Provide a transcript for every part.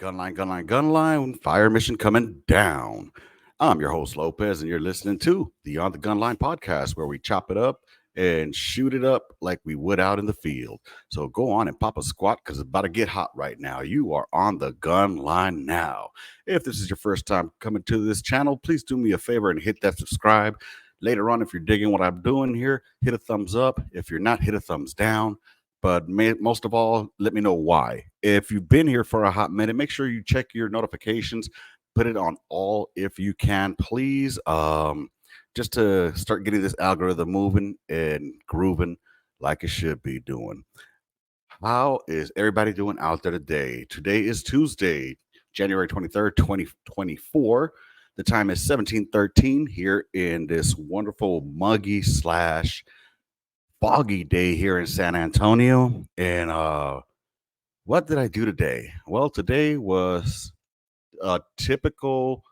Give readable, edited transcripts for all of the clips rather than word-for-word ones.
Gunline, fire mission coming down. I'm your host, Lopez, and you're listening to the On the Gunline podcast, where we chop it up and shoot it up like we would out in the field. So go on and pop a squat because it's about to get hot right now. You are on the gun line now. If this is your first time coming to this channel, please do me a favor and hit that subscribe. Later on, if you're digging what I'm doing here, hit a thumbs up. If you're not, hit a thumbs down. But most of all, let me know why. If you've been here for a hot minute, make sure you check your notifications. Put it on all if you can, please. Just to start getting this algorithm moving and grooving like it should be doing. How is everybody doing out there today? Today is Tuesday, January 23rd, 2024. The time is 17:13 here in this wonderful muggy slash foggy day here in San Antonio. And what did I do today? Well, today was a typical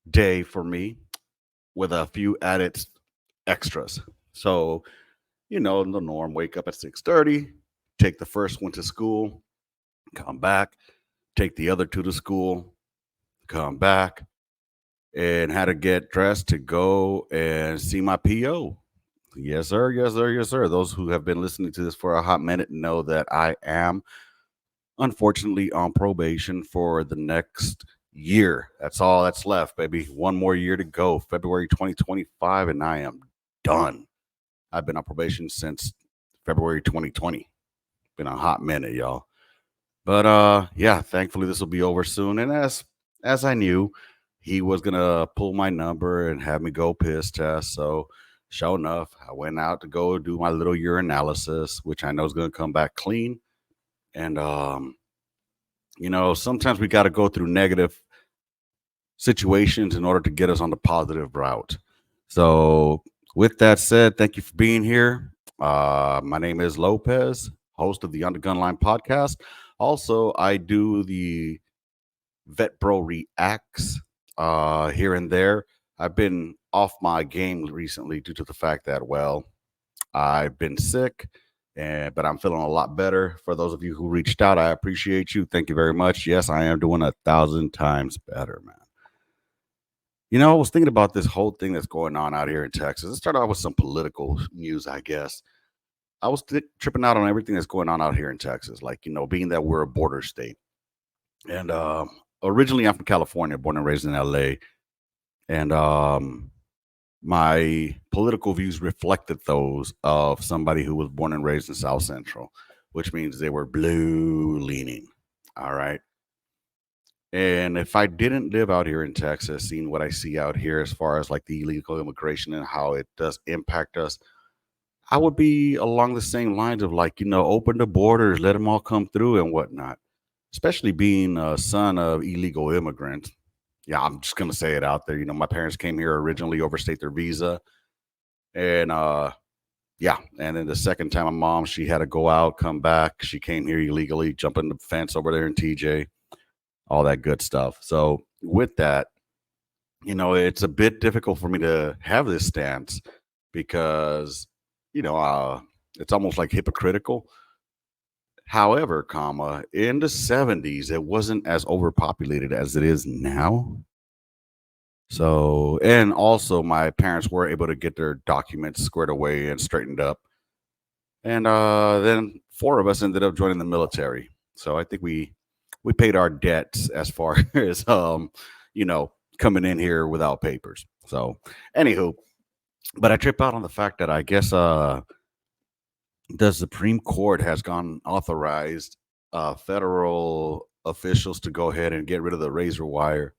day for me with a few added extras. So, the norm, wake up at 6:30, take the first one to school, come back, take the other two to school, come back, and had to get dressed to go and see my PO. Yes, sir. Yes, sir. Yes, sir. Those who have been listening to this for a hot minute know that I am unfortunately on probation for the next year. That's all that's left, baby. One more year to go, February 2025, and I am done. I've been on probation since February 2020. Been a hot minute, y'all. But yeah, thankfully this will be over soon. And as I knew, he was gonna pull my number and have me go piss test. So sure enough, I went out to go do my little urinalysis, which I know is gonna come back clean. And sometimes we gotta go through negative situations in order to get us on the positive route. So with that said, thank you for being here. My name is Lopez, host of the On the Gunline podcast. Also, I do the Vet Bro Reacts here and there. I've been off my game recently due to the fact that, well, I've been sick, but I'm feeling a lot better. For those of you who reached out, I appreciate you. Thank you very much. Yes, I am doing 1,000 times better, man. I was thinking about this whole thing that's going on out here in Texas. Let's start out with some political news, I guess. I was tripping out on everything that's going on out here in Texas, like, being that we're a border state. And originally, I'm from California, born and raised in LA. And my political views reflected those of somebody who was born and raised in South Central, which means they were blue leaning. All right. And if I didn't live out here in Texas, seeing what I see out here as far as like the illegal immigration and how it does impact us, I would be along the same lines of like, open the borders, let them all come through and whatnot, especially being a son of illegal immigrants. Yeah, I'm just going to say it out there. My parents came here originally, overstayed their visa. And yeah, and then the second time my mom, she had to go out, come back. She came here illegally, jumping the fence over there in TJ, all that good stuff. So with that, it's a bit difficult for me to have this stance because, it's almost like hypocritical. However, in the 70s, it wasn't as overpopulated as it is now. So, and also my parents were able to get their documents squared away and straightened up. And then four of us ended up joining the military. So I think we paid our debts as far as coming in here without papers. So anywho, but I trip out on the fact that I guess the Supreme Court has gone authorized federal officials to go ahead and get rid of the razor wire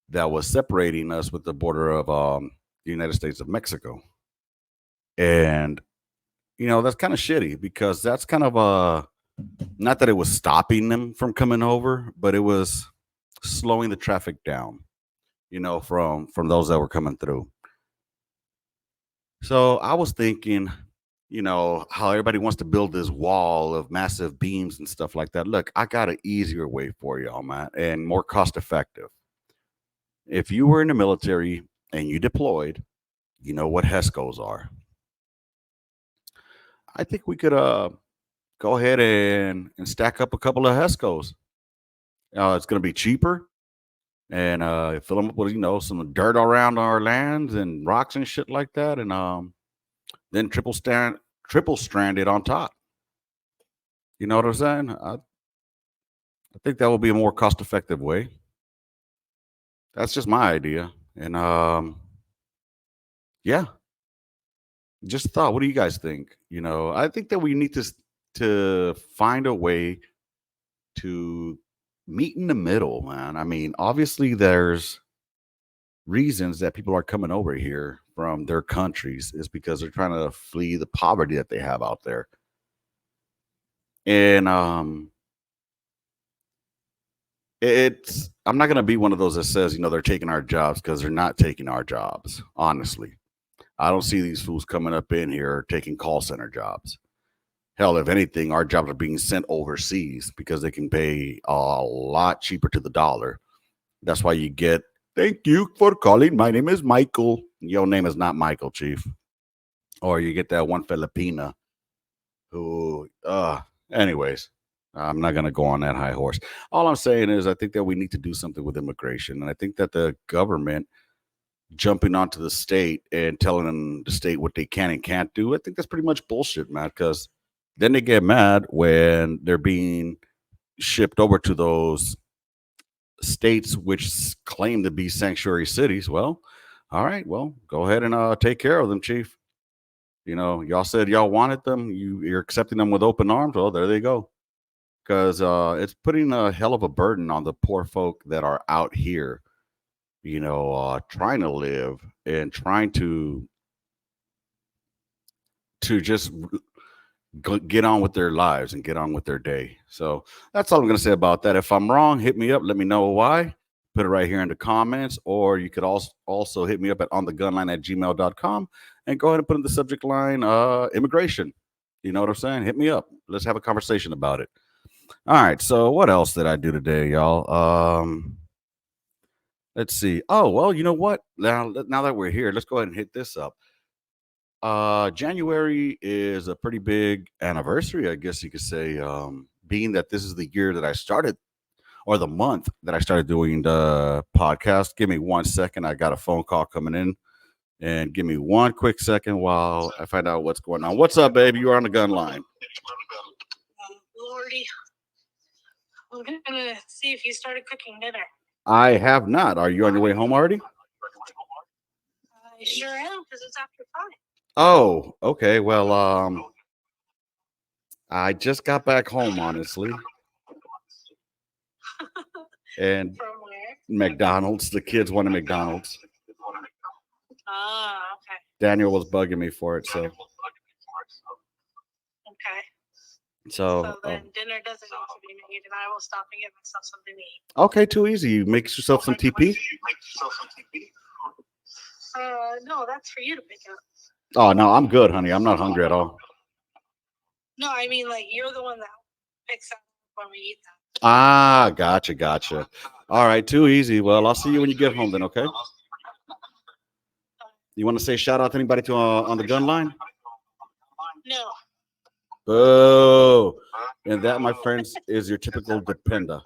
that was separating us with the border of the United States of Mexico. And that's kind of shitty because that's kind of not that it was stopping them from coming over, but it was slowing the traffic down, from those that were coming through. So I was thinking, how everybody wants to build this wall of massive beams and stuff like that. Look, I got an easier way for y'all, man, and more cost effective. If you were in the military and you deployed, you know what HESCOs are. I think we could go ahead and stack up a couple of HESCOs. It's going to be cheaper, and fill them up with some dirt around our lands and rocks and shit like that, and then triple stranded on top. You know what I'm saying? I think that will be a more cost effective way. That's just my idea, and yeah, just a thought. What do you guys think? I think that we need to find a way to meet in the middle, man. I mean, obviously, there's reasons that people are coming over here from their countries is because they're trying to flee the poverty that they have out there. And it's I'm not gonna be one of those that says, they're taking our jobs because they're not taking our jobs. Honestly, I don't see these fools coming up in here taking call center jobs. Hell, if anything, our jobs are being sent overseas because they can pay a lot cheaper to the dollar. That's why you get, thank you for calling. My name is Michael. Your name is not Michael, Chief. Or you get that one Filipina who, anyways, I'm not going to go on that high horse. All I'm saying is, I think that we need to do something with immigration. And I think that the government jumping onto the state and telling them the state what they can and can't do, I think that's pretty much bullshit, man. Because then they get mad when they're being shipped over to those states which claim to be sanctuary cities. Well, all right, well, go ahead and take care of them, Chief. Y'all said y'all wanted them. You're accepting them with open arms. Well, there they go. Because it's putting a hell of a burden on the poor folk that are out here, trying to live and trying to just get on with their lives and get on with their day. So that's all I'm going to say about that. If I'm wrong, hit me up. Let me know why. Put it right here in the comments, or you could also hit me up at onthegunline@gmail.com and go ahead and put in the subject line immigration. You know what I'm saying? Hit me up. Let's have a conversation about it. All right. So what else did I do today, y'all? Let's see. Oh, well, you know what? Now that we're here, let's go ahead and hit this up. January is a pretty big anniversary, I guess you could say, being that this is the year that I started, or the month that I started doing the podcast. Give me 1 second. I got a phone call coming in, and give me one quick second while I find out what's going on. What's up, baby? You're on the gun line. Lordy, I'm gonna see if you started cooking dinner. I have not. Are you on your way home already? I sure am, because it's after 5. Oh, okay. Well, I just got back home, honestly. And From where? McDonald's. The kids wanted McDonald's. Ah, okay. Daniel was bugging me for it, so. Okay. So So then dinner doesn't need to be made, and I will stop and get myself something to eat. okay, too easy. You make yourself some TP. No, that's for you to pick up. Oh no, I'm good, honey. I'm not hungry at all. No, I mean, like, you're the one that picks up when we eat that. Ah, gotcha. All right, too easy. Well, I'll see you when you get home then, okay? You want to say shout out to anybody to on the gun line? No. Boo. And that, my friends, is your typical depender.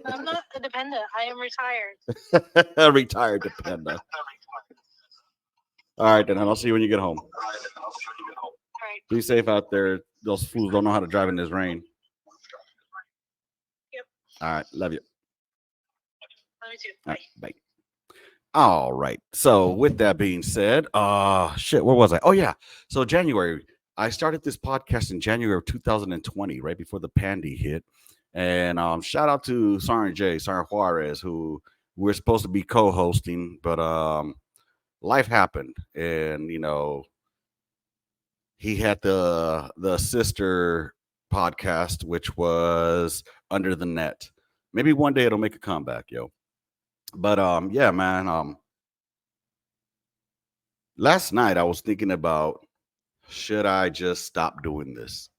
I'm not a dependent. I am retired. Retired depender. All right, then. I'll see you when you get home. All right. Be safe out there. Those fools don't know how to drive in this rain. Yep. All right. Love you. Love you too. All right, bye. All right. So with that being said, shit, where was I? Oh yeah. So January. I started this podcast in January of 2020, right before the pandy hit. And shout out to Sergeant Juarez, who we're supposed to be co-hosting, but life happened, and he had the sister podcast, which was Under the Net. Maybe one day it'll make a comeback, yo. But yeah, man. Last night I was thinking about, should I just stop doing this?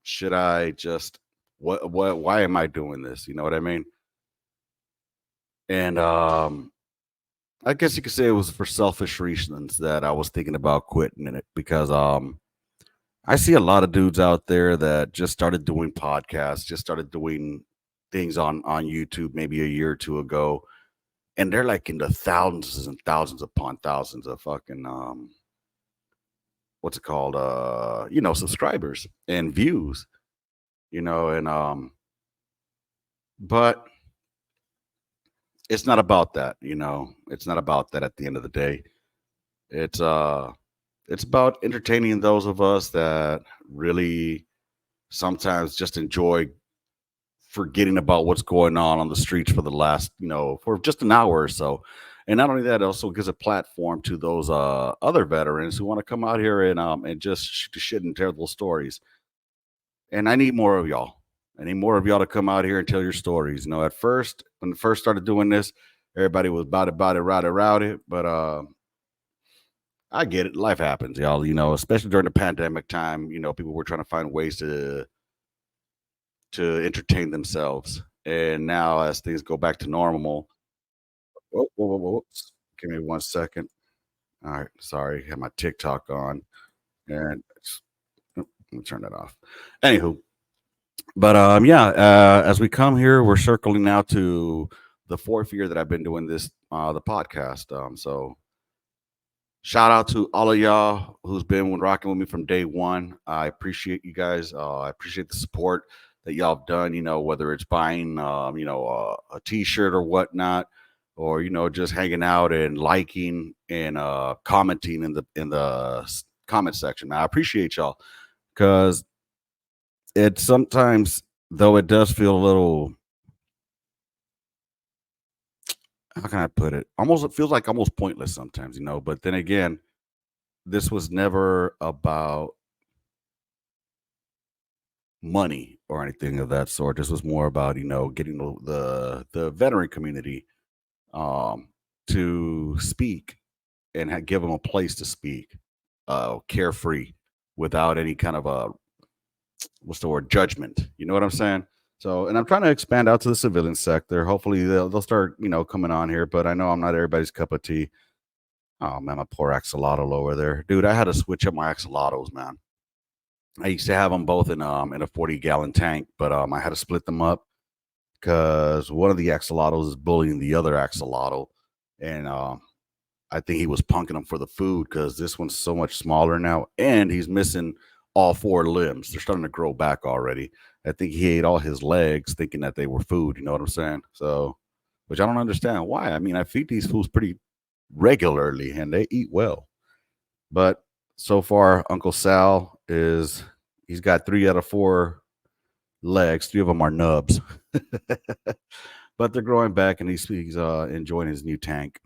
Should I just why am I doing this? You know what I mean? And I guess you could say it was for selfish reasons that I was thinking about quitting it, because I see a lot of dudes out there that just started doing podcasts, just started doing things on YouTube maybe a year or two ago, and they're like into thousands and thousands upon thousands of fucking what's it called? Subscribers and views, and but it's not about that. It's not about that at the end of the day. It's uh it's about entertaining those of us that really sometimes just enjoy forgetting about what's going on the streets for the last, for just an hour or so. And not only that, it also gives a platform to those other veterans who want to come out here and just shoot the shit and tell those stories. And I need more of y'all. I need more of y'all to come out here and tell your stories. At first, when I first started doing this, everybody was about it, rowdy, rowdy. But I get it. Life happens, y'all. Especially during the pandemic time. People were trying to find ways to entertain themselves. And now, as things go back to normal, whoa, whoa, whoa, whoa. Give me 1 second. All right, sorry, I had my TikTok on, and let me turn that off. Anywho, but yeah, as we come here, we're circling now to the fourth year that I've been doing this, the podcast. So shout out to all of y'all who's been rocking with me from day one. I appreciate you guys. I appreciate the support that y'all have done. Whether it's buying, a T-shirt or whatnot, or just hanging out and liking and commenting in the comment section. I appreciate y'all because it sometimes, though, it does feel a little. How can I put it? Almost, it feels like almost pointless sometimes. But then again, this was never about money or anything of that sort. This was more about getting the veteran community um, to speak and give them a place to speak, carefree, without any kind of a what's the word, judgment. You know what I'm saying? So, and I'm trying to expand out to the civilian sector. Hopefully, they'll start coming on here. But I know I'm not everybody's cup of tea. Oh man, my poor axolotl over there, dude. I had to switch up my axolotls, man. I used to have them both in a 40-gallon tank, but I had to split them up because one of the axolotls is bullying the other axolotl, and I think he was punking him for the food because this one's so much smaller now, and he's missing all four limbs. They're starting to grow back already. I think he ate all his legs, thinking that they were food. You know what I'm saying? So, which I don't understand why. I mean, I feed these fools pretty regularly, and they eat well. But so far, Uncle Sal is he's got 3 out of 4 legs. 3 of them are nubs, but they're growing back, and he's enjoying his new tank.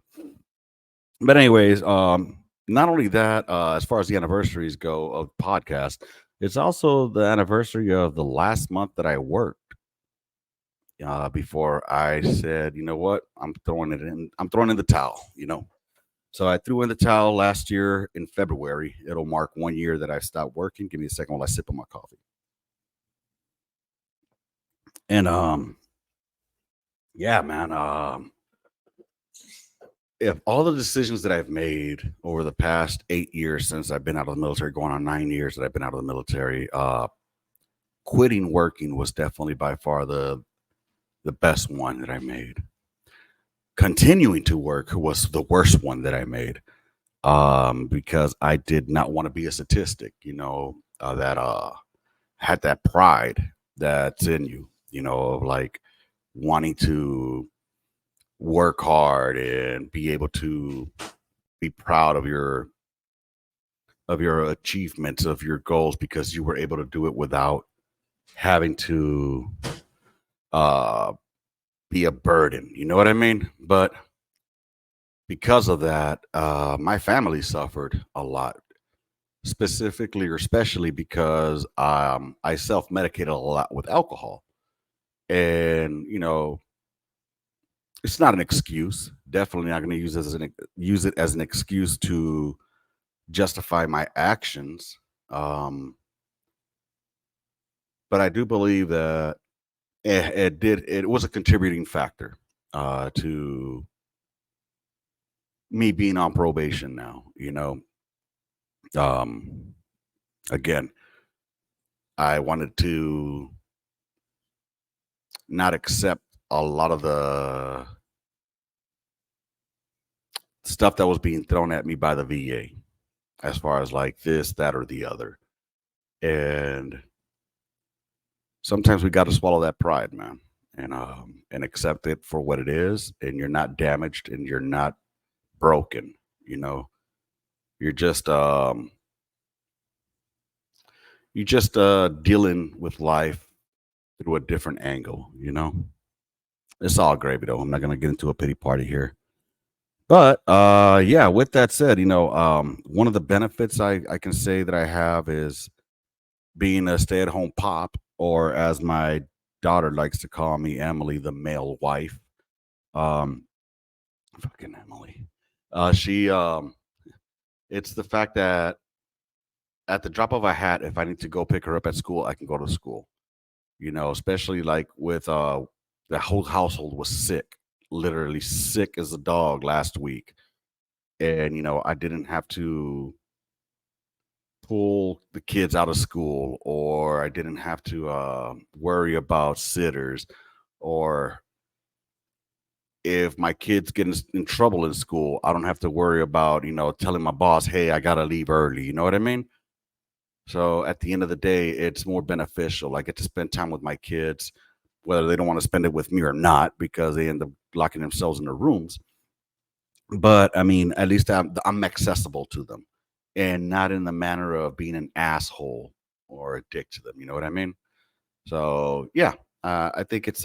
But anyways, not only that, as far as the anniversaries go of podcast, it's also the anniversary of the last month that I worked. Before I said, you know what, I'm throwing it in. I'm throwing in the towel. So I threw in the towel last year in February. It'll mark 1 year that I stopped working. Give me a second while I sip on my coffee. And yeah, man. If all the decisions that I've made over the past 8 years since I've been out of the military, going on 9 years that I've been out of the military, quitting working was definitely by far the best one that I made. Continuing to work was the worst one that I made, because I did not want to be a statistic. That had that pride that's in you. Of like wanting to work hard and be able to be proud of your achievements, of your goals, because you were able to do it without having to uh be a burden. You know what I mean? But because of that, my family suffered a lot, specifically or especially because I self-medicated a lot with alcohol. And it's not an excuse. Definitely not going to use it as an excuse to justify my actions. Um, but I do believe that it was a contributing factor to me being on probation now. Um, again, I wanted to not accept a lot of the stuff that was being thrown at me by the VA, as far as like this, that, or the other. And sometimes we got to swallow that pride, man, and accept it for what it is. And you're not damaged, and you're not broken. You know, you're just dealing with life through a different angle. It's all gravy though. I'm not gonna get into a pity party here. But yeah, with that said, one of the benefits I can say that I have is being a stay-at-home pop, or as my daughter likes to call me, Emily, the male wife. Um, fucking Emily. She it's the fact that at the drop of a hat, if I need to go pick her up at school, I can go to school. Especially like with the whole household was sick, literally sick as a dog last week. And I didn't have to pull the kids out of school, or I didn't have to worry about sitters, or if my kids get in trouble in school, I don't have to worry about telling my boss, hey, I gotta leave early. You know what I mean? So at the end of the day, it's more beneficial. I get to spend time with my kids, whether they don't want to spend it with me or not, because they end up locking themselves in their rooms. But I mean, at least I'm accessible to them, and not in the manner of being an asshole or a dick to them. You know what I mean? So yeah, I think it's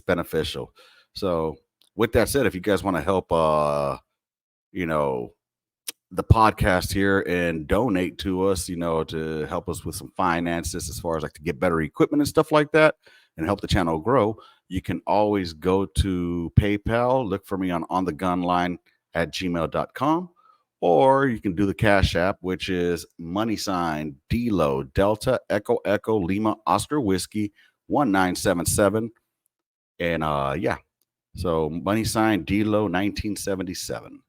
beneficial. So with that said, if you guys want to help, you know, the podcast here and donate to us, to help us with some finances as far as like to get better equipment and stuff like that, and help the channel grow, you can always go to PayPal, look for me on the gun line at gmail.com, or you can do the Cash App, which is money sign DLO Delta Echo Echo Lima Oscar Whiskey 1977. And yeah, so money sign DLO 1977.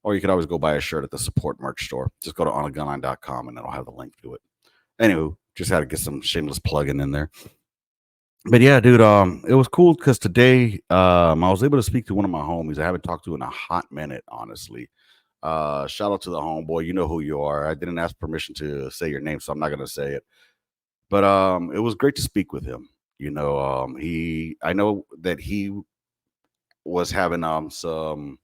Or you could always go buy a shirt at the support merch store. Just go to onthegunline.com and it'll have the link to it. Anywho, just had to get some shameless plugging in there. But yeah, dude, it was cool because today I was able to speak to one of my homies I haven't talked to in a hot minute, honestly. Shout out to the homeboy. You know who you are. I didn't ask permission to say your name, so I'm not gonna say it. But it was great to speak with him. I know that he was having some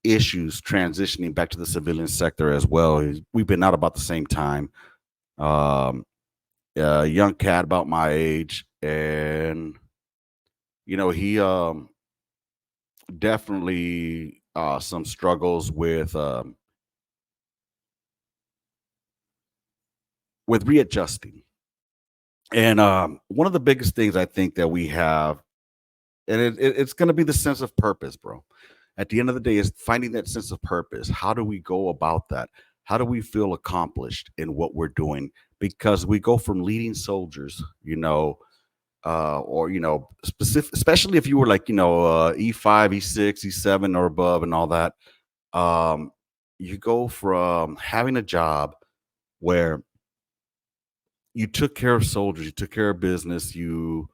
issues transitioning back to the civilian sector as well. We've been out about the same time. Um, a young cat about my age, and he definitely some struggles with readjusting. And one of the biggest things I think that we have, and it's going to be the sense of purpose, bro. At the end of the day, is finding that sense of purpose. How do we go about that? How do we feel accomplished in what we're doing? Because we go from leading soldiers, or specific, especially if you were like E5, E6, E7 or above, and all that. Um, you go from having a job where you took care of soldiers, you took care of business, you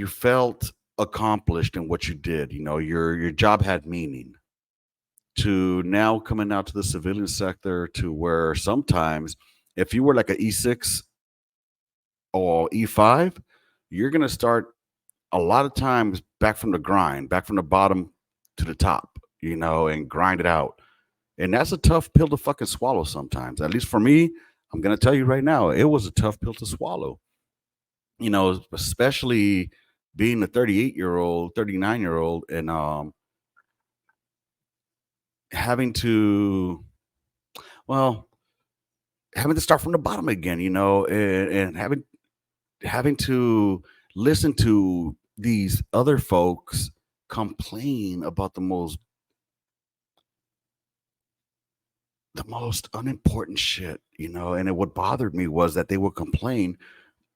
felt accomplished in what you did. Your job had meaning. To now coming out to the civilian sector, to where sometimes if you were like an E6 or E5, you're gonna start a lot of times back from the grind, back from the bottom to the top, and grind it out. And that's a tough pill to fucking swallow sometimes. At least for me, I'm gonna tell you right now, it was a tough pill to swallow. Especially being a 38-year-old, 39-year-old, and having to, well, having to start from the bottom again, and having to listen to these other folks complain about the most unimportant shit, and what bothered me was that they would complain.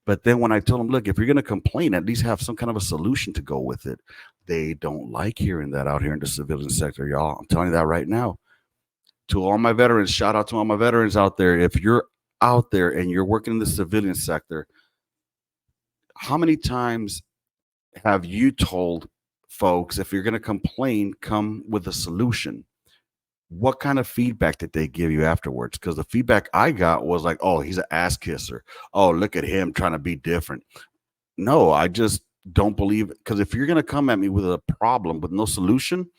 But then when I told them, look, if you're going to complain, at least have some kind of a solution to go with it. They don't like hearing that out here in the civilian sector, y'all. I'm telling you that right now. To all my veterans, shout out to all my veterans out there. If you're out there and you're working in the civilian sector, how many times have you told folks if you're going to complain, come with a solution? What kind of feedback did they give you afterwards? Because the feedback I got was like, oh, he's an ass kisser. Oh, look at him trying to be different. No, I just don't believe it. Because if you're going to come at me with a problem with no solution,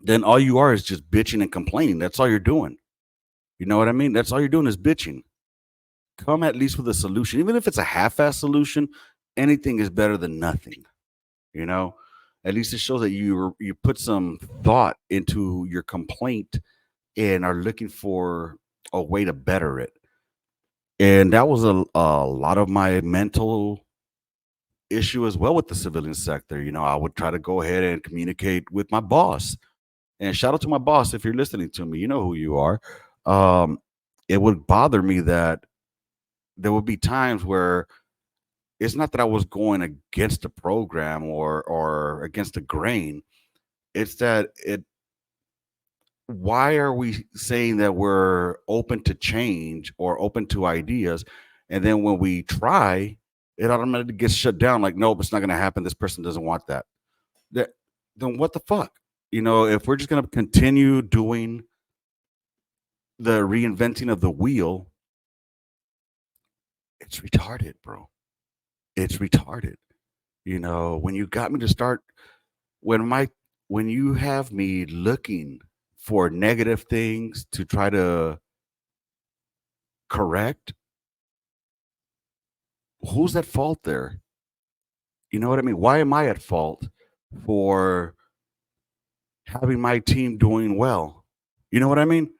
then all you are is just bitching and complaining. That's all you're doing. You know what I mean? That's all you're doing is bitching. Come at least with a solution. Even if it's a half ass solution, anything is better than nothing. You know, at least it shows that you put some thought into your complaint and are looking for a way to better it. And that was a lot of my mental issue as well with the civilian sector. You know, I would try to go ahead and communicate with my boss. And shout out to my boss if you're listening to me, you know who you are. Um, it would bother me that there would be times where it's not that I was going against the program or against the grain. It's that it why are we saying that we're open to change or open to ideas, and then when we try, it automatically gets shut down? Like, nope, it's not going to happen. This person doesn't want that. That then what the fuck? You know, if we're just going to continue doing the reinventing of the wheel, it's retarded, bro. It's retarded. You know, when you got me to start, when my when you have me looking for negative things to try to correct, who's at fault there? You know what I mean? Why am I at fault for having my team doing well? You know what I mean?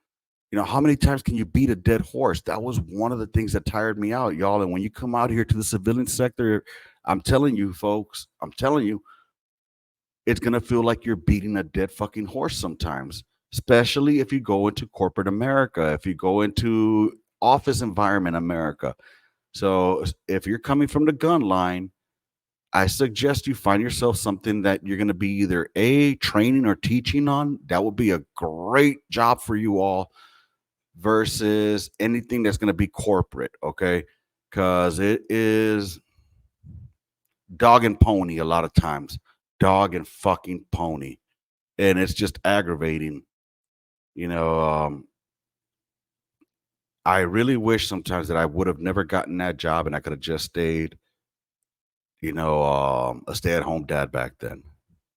You know, how many times can you beat a dead horse? That was one of the things that tired me out, y'all. And when you come out here to the civilian sector, I'm telling you, folks, I'm telling you, it's going to feel like you're beating a dead fucking horse sometimes, especially if you go into corporate America, if you go into office environment America. So if you're coming from the gun line, I suggest you find yourself something that you're going to be either a training or teaching on. That would be a great job for you all versus anything that's going to be corporate. Okay. Because it is dog and pony a lot of times, dog and fucking pony. And it's just aggravating. You know, I really wish sometimes that I would have never gotten that job and I could have just stayed, a stay at home dad back then.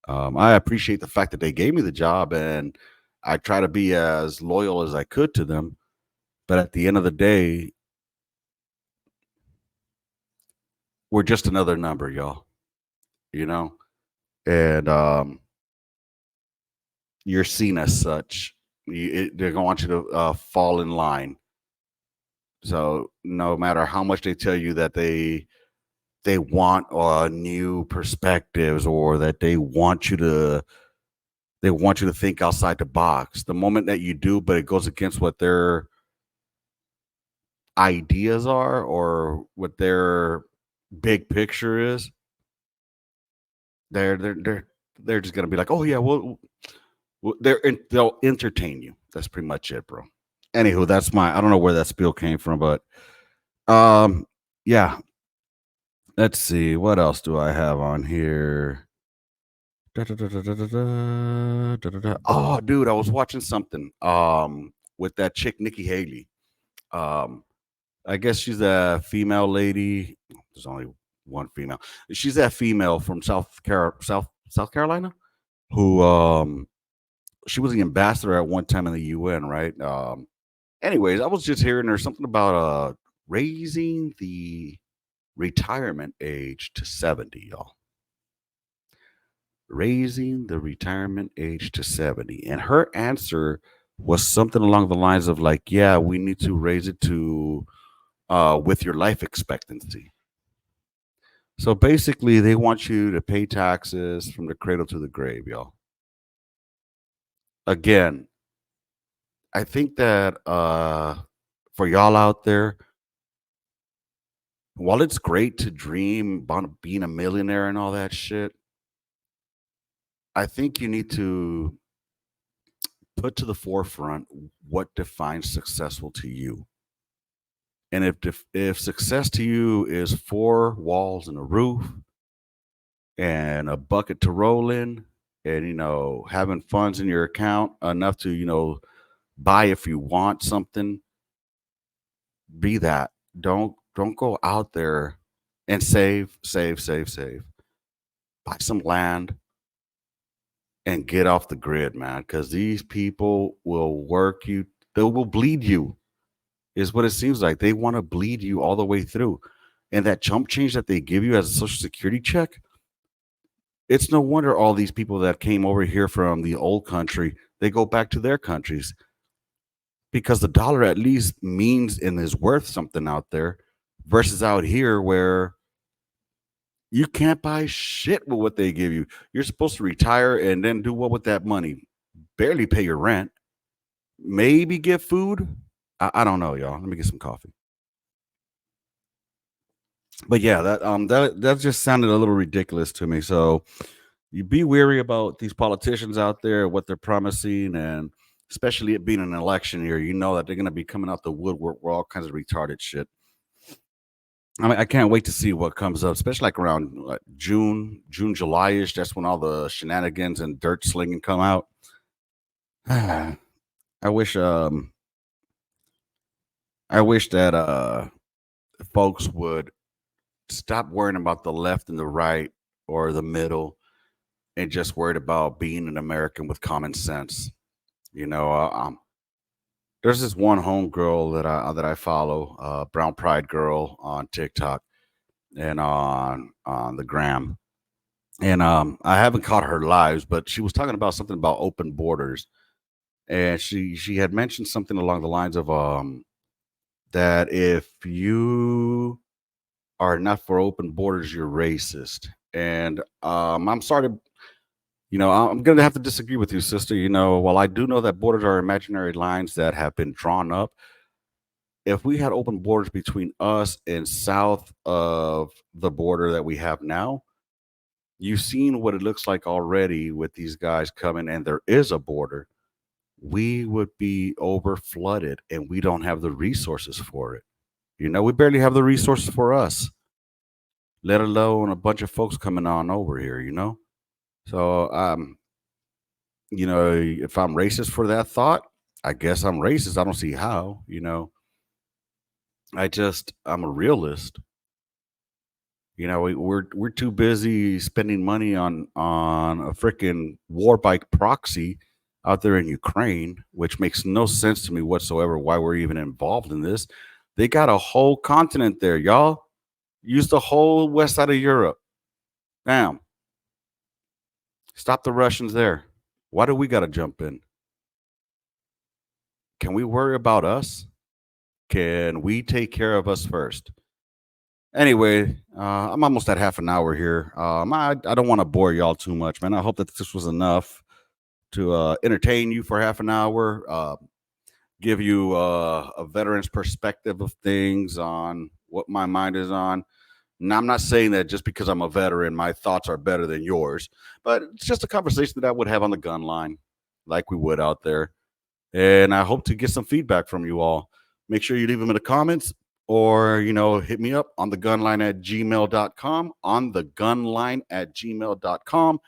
I appreciate the fact that they gave me the job and I try to be as loyal as I could to them. But at the end of the day, we're just another number, y'all, you know? And you're seen as such. They're going to want you to fall in line. So no matter how much they tell you that they want new perspectives or that they want you to think outside the box. The moment that you do, but it goes against what their ideas are or what their big picture is, they're they're they're they're just gonna be like, oh yeah, they'll entertain you. That's pretty much it, bro. Anywho, that's my I don't know where that spiel came from, but um, yeah. Let's see what else do I have on here. Da-da-da-da-da-da-da, oh, dude, I was watching something with that chick Nikki Haley. Um, I guess she's a female lady. There's only one female. She's that female from South Carolina who she was the ambassador at one time in the UN, right? Anyways, I was just hearing there's something about raising the retirement age to 70, y'all. Raising the retirement age to 70. And her answer was something along the lines of like, yeah, we need to raise it to with your life expectancy. So basically, they want you to pay taxes from the cradle to the grave, y'all. Again, I think that for y'all out there, while it's great to dream about being a millionaire and all that shit, I think you need to put to the forefront what defines successful to you. And if success to you is four walls and a roof and a bucket to roll in, and having funds in your account enough to buy if you want something, be that. Don't go out there and save. Buy some land and get off the grid, man, because these people will work you. They will bleed you, is what it seems like. They want to bleed you all the way through. And that chump change that they give you as a social security check, it's no wonder all these people that came over here from the old country, they go back to their countries because the dollar at least means and is worth something out there versus out here where you can't buy shit with what they give you. You're supposed to retire and then do what with that money? Barely pay your rent, maybe get food. I don't know, y'all. Let me get some coffee. But yeah, that just sounded a little ridiculous to me. So you be wary about these politicians out there, what they're promising, and especially it being an election year, you know that they're going to be coming out the woodwork with all kinds of retarded shit. I mean, I can't wait to see what comes up, especially like around June, July-ish. That's when all the shenanigans and dirt slinging come out. I wish, that folks would stop worrying about the left and the right or the middle and just worried about being an American with common sense. You know, there's this one homegirl that I follow, Brown Pride Girl on TikTok and on the gram. And I haven't caught her lives, but she was talking about something about open borders, and she had mentioned something along the lines of that if you are not for open borders, you're racist. And I'm sorry to, I'm going to have to disagree with you, sister. While I do know that borders are imaginary lines that have been drawn up, if we had open borders between us and south of the border that we have now, you've seen what it looks like already with these guys coming, and there is a border. We would be over flooded, and we don't have the resources for it. We barely have the resources for us, let alone a bunch of folks coming on over here. So, if I'm racist for that thought, I guess I'm racist. I don't see how. I'm a realist. We're too busy spending money on a freaking war bike proxy out there in Ukraine, which makes no sense to me whatsoever. Why we're even involved in this? They got a whole continent there, y'all. Use the whole west side of Europe. Bam. Stop the Russians there. Why do we got to jump in? Can we worry about us? Can we take care of us first? Anyway, I'm almost at half an hour here. I don't want to bore y'all too much, man. I hope that this was enough to entertain you for half an hour, give you a veteran's perspective of things on what my mind is on. Now, I'm not saying that just because I'm a veteran, my thoughts are better than yours, but it's just a conversation that I would have on the gun line, like we would out there. And I hope to get some feedback from you all. Make sure you leave them in the comments or, hit me up on the gunline at gmail.com, on the gunline at gmail.com,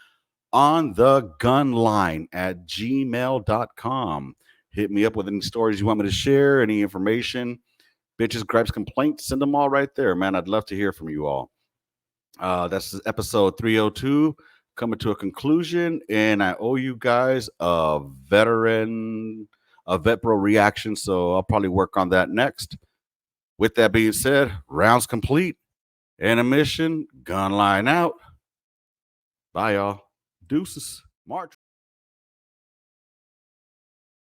on the gunline at gmail.com. Hit me up with any stories you want me to share, any information, bitches, gripes, complaints, send them all right there, man. I'd love to hear from you all. That's episode 302 coming to a conclusion, and I owe you guys a vet bro reaction, so I'll probably work on that next. With that being said, rounds complete, intermission, gun line out. Bye, y'all. Deuces. March.